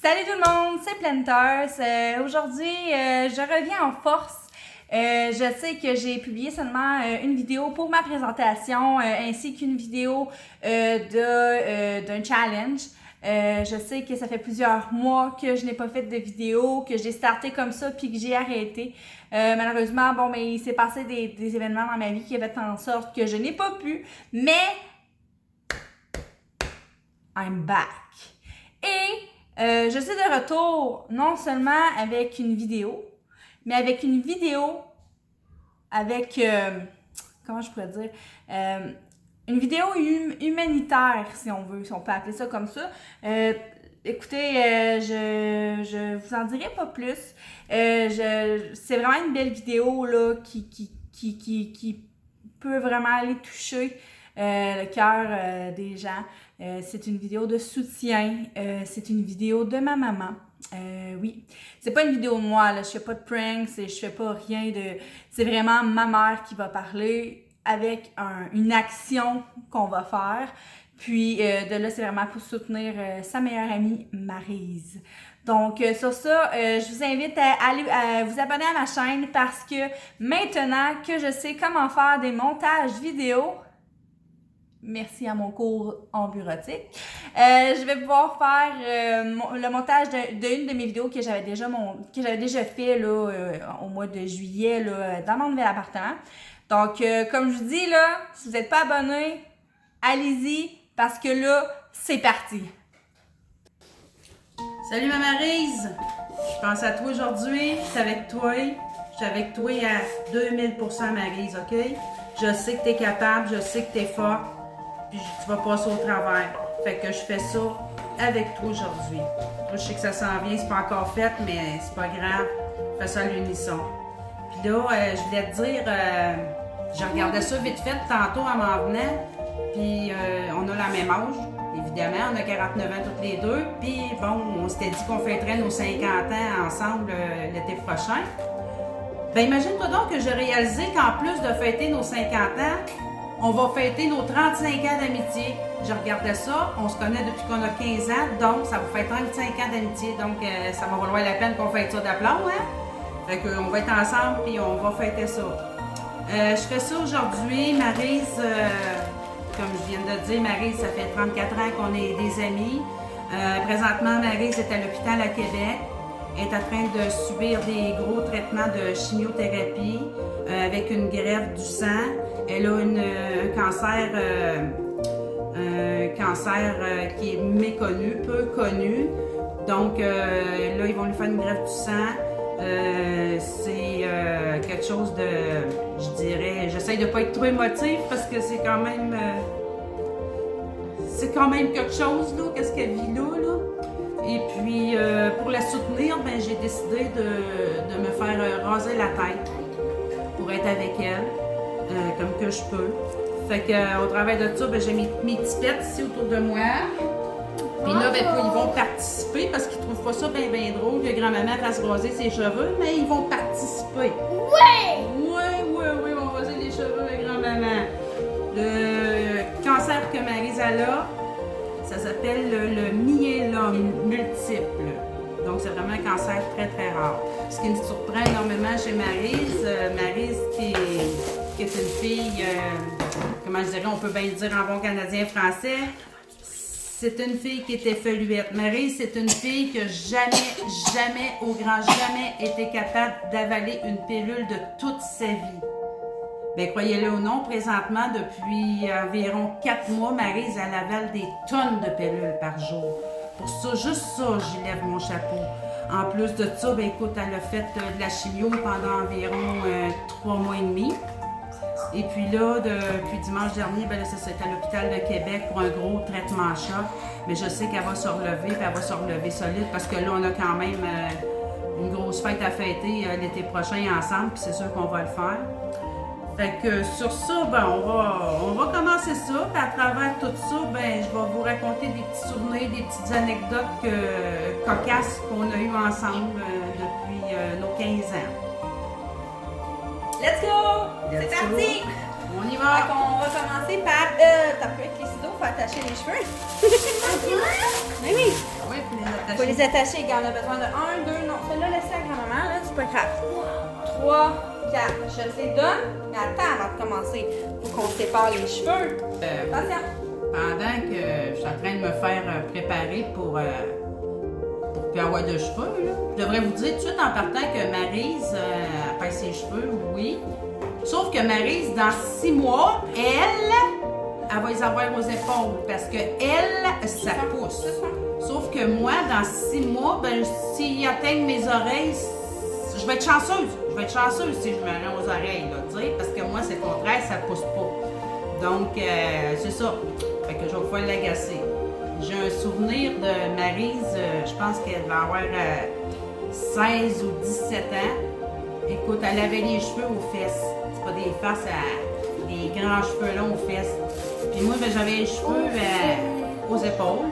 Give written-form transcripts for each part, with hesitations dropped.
Salut tout le monde, c'est Planters. Aujourd'hui, je reviens en force. Je sais que j'ai publié seulement une vidéo pour ma présentation ainsi qu'une vidéo d'un challenge. Je sais que ça fait plusieurs mois que je n'ai pas fait de vidéo, que j'ai starté comme ça puis que j'ai arrêté. Malheureusement, mais il s'est passé des événements dans ma vie qui avaient fait en sorte que je n'ai pas pu, mais I'm back. Et je suis de retour non seulement avec une vidéo, mais avec une vidéo avec, comment je pourrais dire, une vidéo humanitaire, si on veut, si on peut appeler ça comme ça. Écoutez, je vous en dirai pas plus. C'est vraiment une belle vidéo là, qui peut vraiment aller toucher le cœur des gens. C'est une vidéo de soutien. C'est une vidéo de ma maman. Oui, c'est pas une vidéo de moi, là. Je fais pas de pranks, je fais pas rien de... C'est vraiment ma mère qui va parler avec une action qu'on va faire. Puis de là, c'est vraiment pour soutenir sa meilleure amie, Maryse. Donc, sur ça, je vous invite à aller vous abonner à ma chaîne parce que maintenant que je sais comment faire des montages vidéo, merci à mon cours en bureautique, je vais pouvoir faire le montage d'une de mes vidéos que j'avais déjà fait là, au mois de juillet là, dans mon nouvel appartement. Donc, comme je vous dis, là, si vous n'êtes pas abonné, allez-y parce que là, c'est parti! Salut ma Maryse! Je pense à toi aujourd'hui, je suis avec toi. Je suis avec toi à 2000% Maryse, OK? Je sais que tu es capable, je sais que tu es forte, puis tu vas passer au travers. Fait que je fais ça avec toi aujourd'hui. Je sais que ça s'en vient, c'est pas encore fait, mais c'est pas grave. Je fais ça à l'unisson. Puis là, je voulais te dire, je regardais ça vite fait tantôt en m'en venant, puis on a la même âge. Évidemment, on a 49 ans toutes les deux. Puis bon, on s'était dit qu'on fêterait nos 50 ans ensemble l'été prochain. Ben imagine-toi donc que j'ai réalisé qu'en plus de fêter nos 50 ans, on va fêter nos 35 ans d'amitié. Je regardais ça, on se connaît depuis qu'on a 15 ans, donc ça va faire 35 ans d'amitié. Donc ça va valoir la peine qu'on fête ça d'aplomb, hein? Fait qu'on va être ensemble puis on va fêter ça. Je fais ça aujourd'hui, Maryse... Comme je viens de dire, Maryse, ça fait 34 ans qu'on est des amis. Présentement, Maryse est à l'hôpital à Québec. Elle est en train de subir des gros traitements de chimiothérapie avec une greffe du sang. Elle a un cancer qui est méconnu, peu connu. Donc là, ils vont lui faire une greffe du sang. C'est quelque chose de, je dirais, j'essaie de pas être trop émotive parce que c'est quand même quelque chose là, qu'est-ce qu'elle vit là. Et puis pour la soutenir, ben j'ai décidé de me faire raser la tête pour être avec elle comme que je peux. Fait que au travers de ça, ben j'ai mes petits pets ici autour de moi. Puis là, ben, ils vont participer parce qu'ils trouvent pas ça bien drôle que grand-maman fasse raser ses cheveux, mais ils vont participer. Ouais! Oui, on va raser les cheveux avec grand-maman. Le cancer que Maryse a là, ça s'appelle le myélome multiple. Donc, c'est vraiment un cancer très rare. Ce qui me surprend énormément chez Maryse, Maryse qui est une fille, comment je dirais, on peut bien le dire en bon canadien français, c'est une fille qui était feluette. Maryse, c'est une fille qui n'a jamais, au grand jamais, été capable d'avaler une pilule de toute sa vie. Bien, croyez-le ou non, présentement, depuis environ 4 mois, Maryse, elle avale des tonnes de pilules par jour. Pour ça, juste ça, j'y lève mon chapeau. En plus de ça, ben écoute, elle a fait de la chimio pendant environ 3 mois et demi. Et puis là, depuis dimanche dernier, ben là, c'est à l'hôpital de Québec pour un gros traitement choc. Mais je sais qu'elle va se relever, puis elle va se relever solide parce que là, on a quand même une grosse fête à fêter l'été prochain ensemble, puis c'est sûr qu'on va le faire. Fait que sur ça, ben, on va commencer ça. Puis à travers tout ça, ben, je vais vous raconter des petits souvenirs, des petites anecdotes cocasses qu'on a eues ensemble depuis nos 15 ans. Let's go! C'est parti! On y Fait va. qu'on va commencer par. T'as pu avec les ciseaux, faut attacher les cheveux. Mais oui! Oui, il faut les attacher. Faut les attacher, gars. On a besoin de 1, 2, non. Celle-là, laissez à grand-maman, là, c'est pas grave. 3, 4. Je te les donne. Mais attends, avant de commencer, faut qu'on sépare les cheveux. Attention. Pendant que je suis en train de me faire préparer pour plus avoir de cheveux, là, je devrais vous dire tout de suite en partant que Maryse pèse ses cheveux, oui. Sauf que Maryse, dans 6 mois, elle va les avoir aux épaules parce que elle, ça pousse. Sauf que moi, dans 6 mois, ben, s'ils atteignent mes oreilles, je vais être chanceuse. Je vais être chanceuse si je me rends aux oreilles, là, tu sais, parce que moi, c'est le contraire, ça pousse pas. Donc, c'est ça. Fait que je vais pouvoir l'agacer. J'ai un souvenir de Maryse, je pense qu'elle va avoir 16 ou 17 ans. Écoute, elle avait les cheveux aux fesses. C'est pas des faces à des grands cheveux longs aux fesses. Puis moi, ben, j'avais les cheveux aux épaules.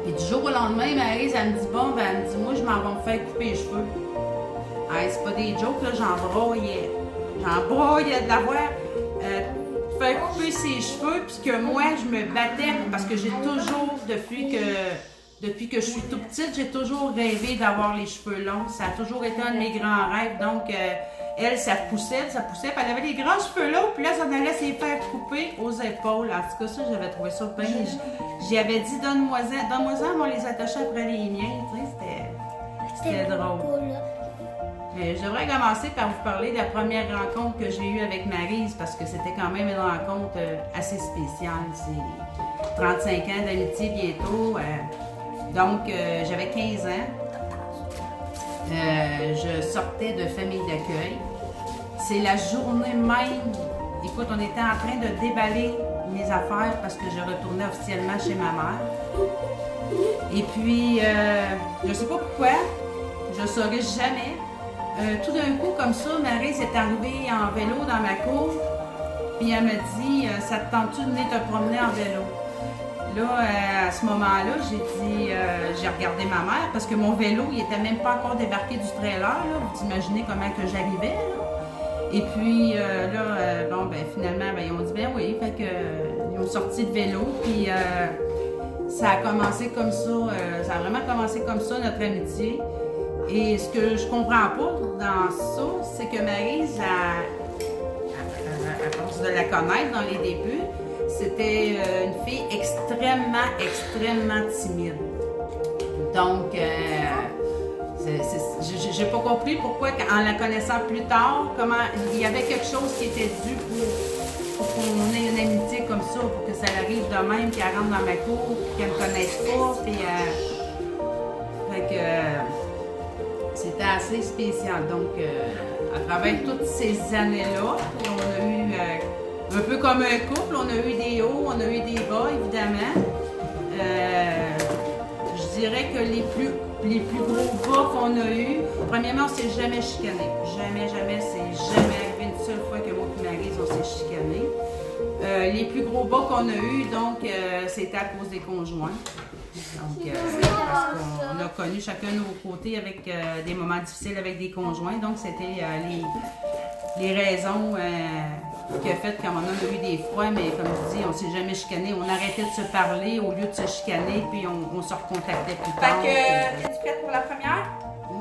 Puis du jour au lendemain, Maryse, elle me dit, bon, ben, elle me dit, moi, je m'en vais me faire couper les cheveux. Hey, c'est pas des jokes, là, j'en broyais. J'en broyais de l'avoir. Faire couper ses cheveux, puis que moi, je me battais parce que j'ai toujours, depuis que je suis tout petite, j'ai toujours rêvé d'avoir les cheveux longs. Ça a toujours été un de mes grands rêves. Donc, elle, ça poussait, puis elle avait les grands cheveux longs, puis là, ça en allait s'y faire couper aux épaules. En tout cas, ça, j'avais trouvé ça bien. J'y avais dit, donne-moi-en, on va les attacher après les miens. Tu sais, c'était drôle. Je devrais commencer par vous parler de la première rencontre que j'ai eue avec Maryse parce que c'était quand même une rencontre assez spéciale. C'est 35 ans d'amitié bientôt. Donc, j'avais 15 ans. Je sortais de famille d'accueil. C'est la journée même. Écoute, on était en train de déballer mes affaires parce que je retournais officiellement chez ma mère. Et puis, je ne sais pas pourquoi, je ne saurais jamais. Tout d'un coup, comme ça, Maryse est arrivée en vélo dans ma cour, puis elle me dit « Ça te tente-tu de venir te promener en vélo? » Là, à ce moment-là, j'ai regardé ma mère, parce que mon vélo, il était même pas encore débarqué du trailer, là. Vous imaginez comment que j'arrivais, là. Et puis, bon, ben finalement, ben, ils ont dit « Ben oui », fait que, ils ont sorti le vélo, puis ça a commencé comme ça, ça a vraiment commencé comme ça, notre amitié. Et ce que je comprends pas dans ça, c'est que Maryse, à force de la connaître dans les débuts, c'était une fille extrêmement, extrêmement timide. Donc, j'ai pas compris pourquoi, en la connaissant plus tard, comment il y avait quelque chose qui était dû pour qu'on ait une amitié comme ça, pour que ça arrive de même, qu'elle rentre dans ma cour, qu'elle me connaisse pas, puis fait que c'était assez spécial. Donc, à travers toutes ces années-là, on a eu, un peu comme un couple, on a eu des hauts, on a eu des bas, évidemment. Je dirais que les plus gros bas qu'on a eu, premièrement, on s'est jamais chicané. Jamais, c'est jamais arrivé une seule fois que moi et Maryse, on s'est chicané. Les plus gros bas qu'on a eu, donc, c'était à cause des conjoints. Donc, parce qu'on a connu chacun de nos côtés avec des moments difficiles avec des conjoints. Donc, c'était les raisons qui ont fait qu'à un moment donné, on a eu des froids, mais comme je dis, on s'est jamais chicané. On arrêtait de se parler au lieu de se chicaner, puis on se recontactait plus tard. Fait que, es-tu prête pour la première?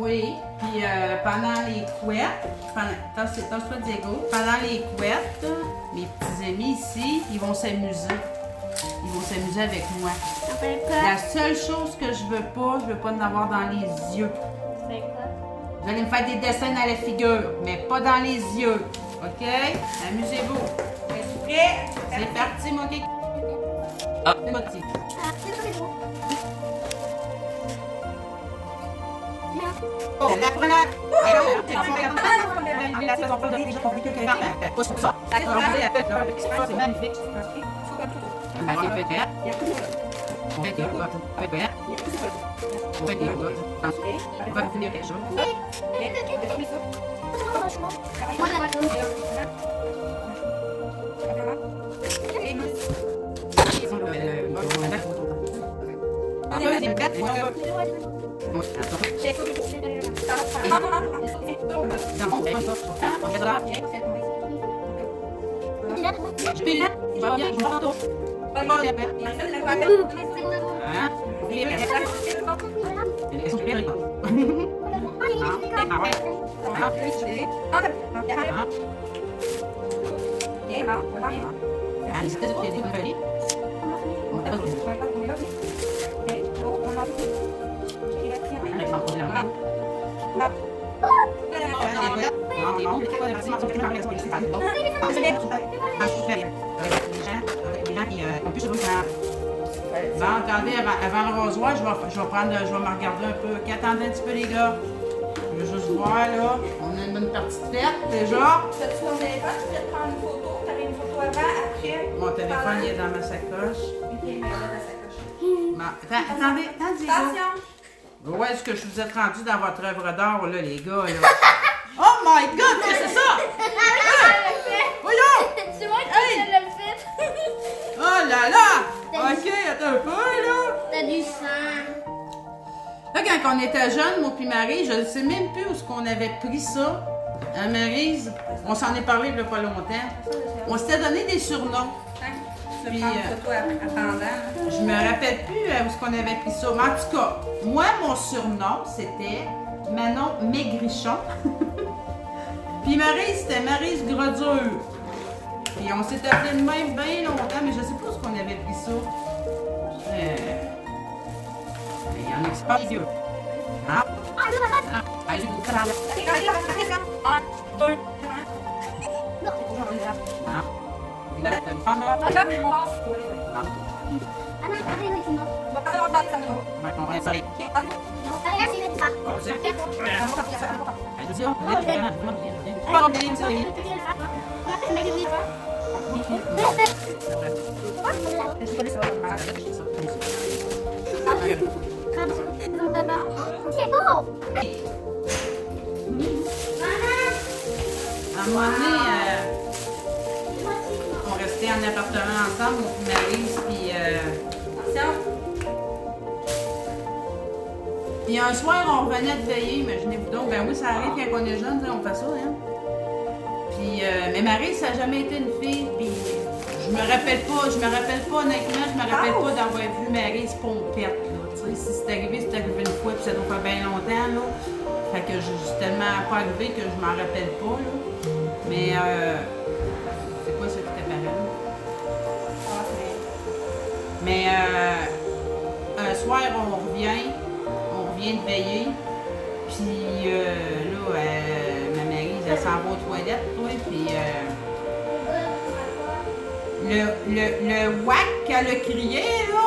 Oui, puis pendant les couettes, tasse-toi Diego, pendant les couettes, mes petits amis ici, ils vont s'amuser. Ils vont s'amuser avec moi. La seule chose que je veux pas en avoir dans les yeux. C'est quoi? Vous allez me faire des dessins dans la figure, mais pas dans les yeux. OK? Amusez-vous. Es-tu prêt? C'est parti, mon kiki. Ah, c'est parti. Oh, la première. C'est magnifique. On va finir quelque chose. Bon, attendez, avant le rasoir, je vais me regarder un peu. Ok, attendez un petit peu, les gars. Je veux juste voir, là. On a une bonne partie de fête, déjà. T'as-tu ton téléphone? Tu peux te prendre une photo? T'aurais une photo avant, après? Mon téléphone, il est dans ma sacoche. Ok, mais là, ta sacoche. Bon, attendez, les gars. Attention! Où est-ce que je vous ai rendu dans votre œuvre d'art, là, les gars, là? Oh my God, qu'est-ce que c'est ça? Voyons! C'est moi qui l'ai fait. Oh là là! Ok, attends un peu, là. T'as du sang. Là, quand on était jeunes, moi puis Marie, je ne sais même plus où est-ce qu'on avait pris ça. Maryse, on s'en est parlé il n'y a pas longtemps. On s'était donné des surnoms. Tu peux prendre une photo attendant. Je me rappelle plus où est-ce qu'on avait pris ça. Mais en tout cas, moi, mon surnom, c'était Manon Maigrichon. Puis Maryse, c'était Maryse Grodure. Puis on s'est appelé de même bien longtemps, mais je ne sais pas où est-ce qu'on avait pris ça. Il y en a qui se passent vieux. Ah. Ah, j'ai goûté ça. Ah. C'est beau. À un moment donné, on restait en appartement ensemble, mon Maryse, puis Attention! puis un soir, on revenait de veiller, imaginez-vous donc. Ben oui, ça arrive quand on est jeune, on fait ça, hein. Puis, mais Maryse, ça n'a jamais été une fille, puis je me rappelle pas, honnêtement, je me rappelle pas d'avoir vu Maryse pompette, là. Tu sais, si c'est arrivé une fois, puis ça doit faire bien longtemps, là. Fait que je suis tellement pas arrivé que je m'en rappelle pas, là. Mais, c'est quoi ça qui t'apparaît? Mais, un soir, on revient de veiller, puis là, ma Maryse, elle s'en va aux toilettes, toi, puis le whack qu'elle a crié, là,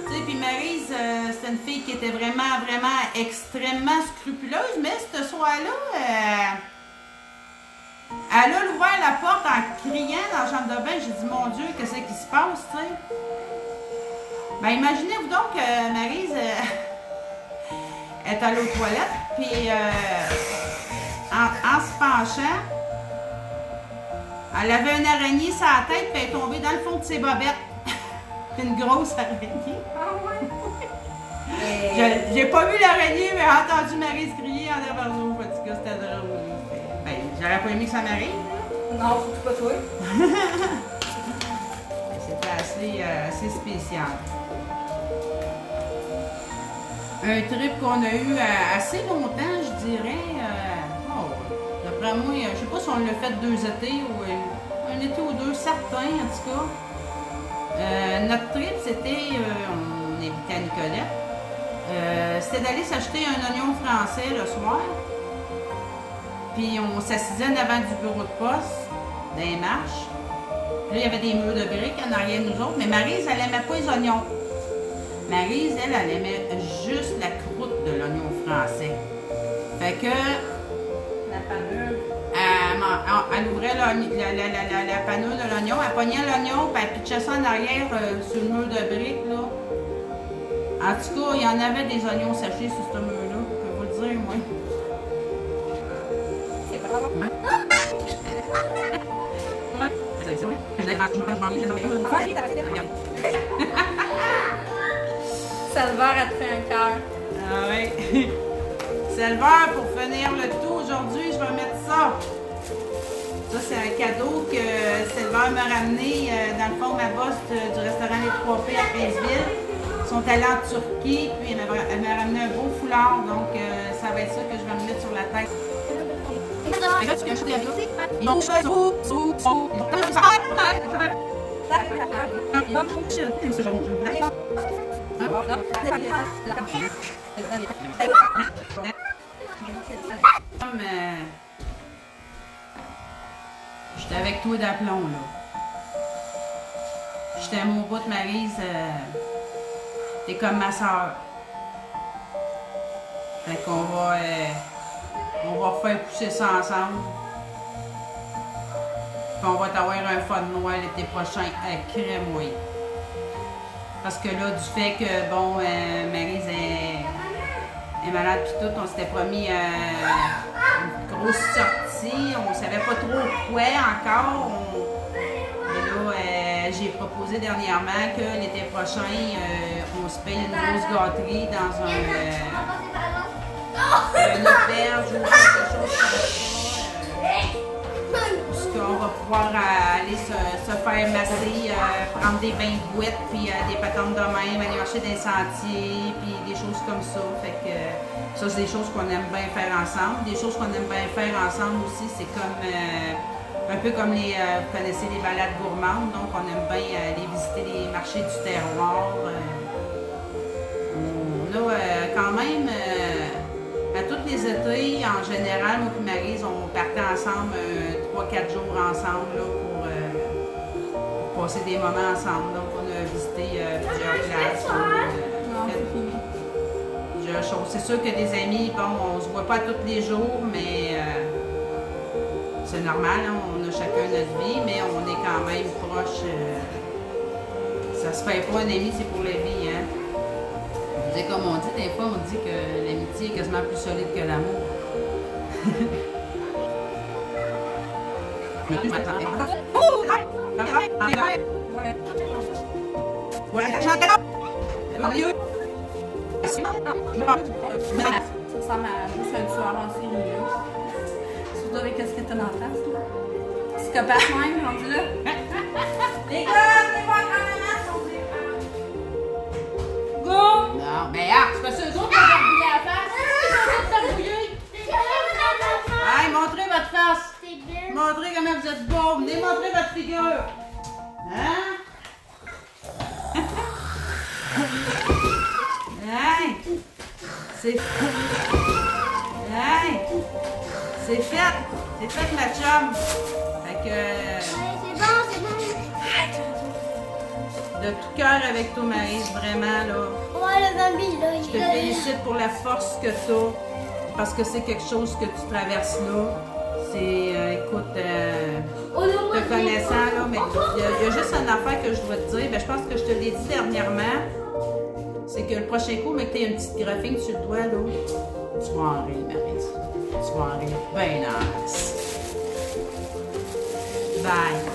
tu sais, puis Maryse, c'est une fille qui était vraiment, vraiment extrêmement scrupuleuse, mais ce soir-là, elle a ouvert la porte en criant dans la chambre de bain. J'ai dit, mon Dieu, qu'est-ce qui se passe, tu sais? Ben, imaginez-vous donc que Maryse est allée aux toilettes, puis en se penchant, elle avait une araignée sur la tête, puis elle est tombée dans le fond de ses bobettes. Une grosse araignée. J'ai pas vu l'araignée, mais j'ai entendu Maryse crier en derrière nous. En tout cas, c'était drôle. Ben, j'aurais pas aimé que ça m'arrive. Non, surtout pas toi. C'était assez spécial. Un trip qu'on a eu assez longtemps, je dirais. D'après moi, je sais pas si on l'a fait 2 étés ou un été ou 2, certains en tout cas. Notre trip, c'était, on habitait à Nicolette. C'était d'aller s'acheter un oignon français le soir. Puis on s'assisait en avant du bureau de poste, dans les marches. Puis là, il y avait des murs de briques en arrière de nous autres. Mais Maryse, elle n'aimait pas les oignons. Maryse, elle aimait juste la croûte de l'oignon français. Fait que La panure. elle ouvrait la panure de l'oignon, elle pognait l'oignon, puis elle pitchait ça en arrière sur le mur de briques, là. En tout cas, il y en avait des oignons séchés sur ce mur-là, je peux vous le dire, moi. C'est pas grave. Salveur a te fait un cœur. Ah oui. Salveur, pour finir le tout aujourd'hui, je vais mettre ça. Ça, c'est un cadeau que Sylvain m'a ramené. Dans le fond, ma boss du restaurant Les 3P à Princeville. Ils sont allés en Turquie, puis elle m'a ramené un beau foulard. Donc, ça va être ça que je vais me mettre sur la tête. Comme j'étais avec toi d'aplomb, là. J'étais à mon bout de Maryse. T'es comme ma soeur. Fait qu'on va faire pousser ça ensemble. Puis on va t'avoir un fun noir l'été prochain à Crémoy. Parce que là, du fait que, bon, Maryse est malade pis tout, on s'était promis une grosse sortie. On savait pas trop quoi encore. Mais là, j'ai proposé dernièrement que l'été prochain, on se paye une grosse gâterie dans une auberge ou quelque chose comme ça. On va pouvoir aller se faire masser, prendre des bains de boîte, puis des patentes de même, aller marcher dans les sentiers, puis des choses comme ça. Fait que ça, c'est des choses qu'on aime bien faire ensemble. Des choses qu'on aime bien faire ensemble aussi, c'est comme un peu comme vous connaissez les balades gourmandes, donc on aime bien aller visiter les marchés du terroir. On a quand même, à tous les étés, en général, moi et Maryse, on partait ensemble 3-4 jours ensemble là, pour passer des moments ensemble. Donc on a visité plusieurs places. Plusieurs choses. C'est sûr que des amis, bon, on se voit pas tous les jours, mais c'est normal, hein, on a chacun notre vie, mais on est quand même proche. Ça se fait pas un ami, c'est pour la vie, hein. C'est comme on dit, des fois on dit que l'amitié est quasiment plus solide que l'amour. Ça ressemble à juste un tueur en série, là. Surtout avec ce que t'as dans la face, là. Psychopathe même, rendu là. Les gars, venez voir grand-maman, go! Non, mais c'est pas ça, eux autres qui ont barbouillé la face. Ils sont tous barbouillés. Hey, montrez votre face. Montrez comment vous êtes beau. Venez montrer votre figure. Hein? Hey! C'est fait. Hey! C'est fait. C'est fait, ma chum. Fait que... de tout cœur avec toi, Maryse, vraiment, là. Ouais, le bambi, là, Je te félicite pour la force que tu as, parce que c'est quelque chose que tu traverses là. C'est, écoute, te connaissant, là, mais il y a juste une affaire que je dois te dire. Ben, je pense que je te l'ai dit dernièrement. C'est que le prochain coup, mais que tu aies une petite graphine sur le doigt, là, tu vas en rire, Maryse. Tu vas en rire. Ben nice. Bye.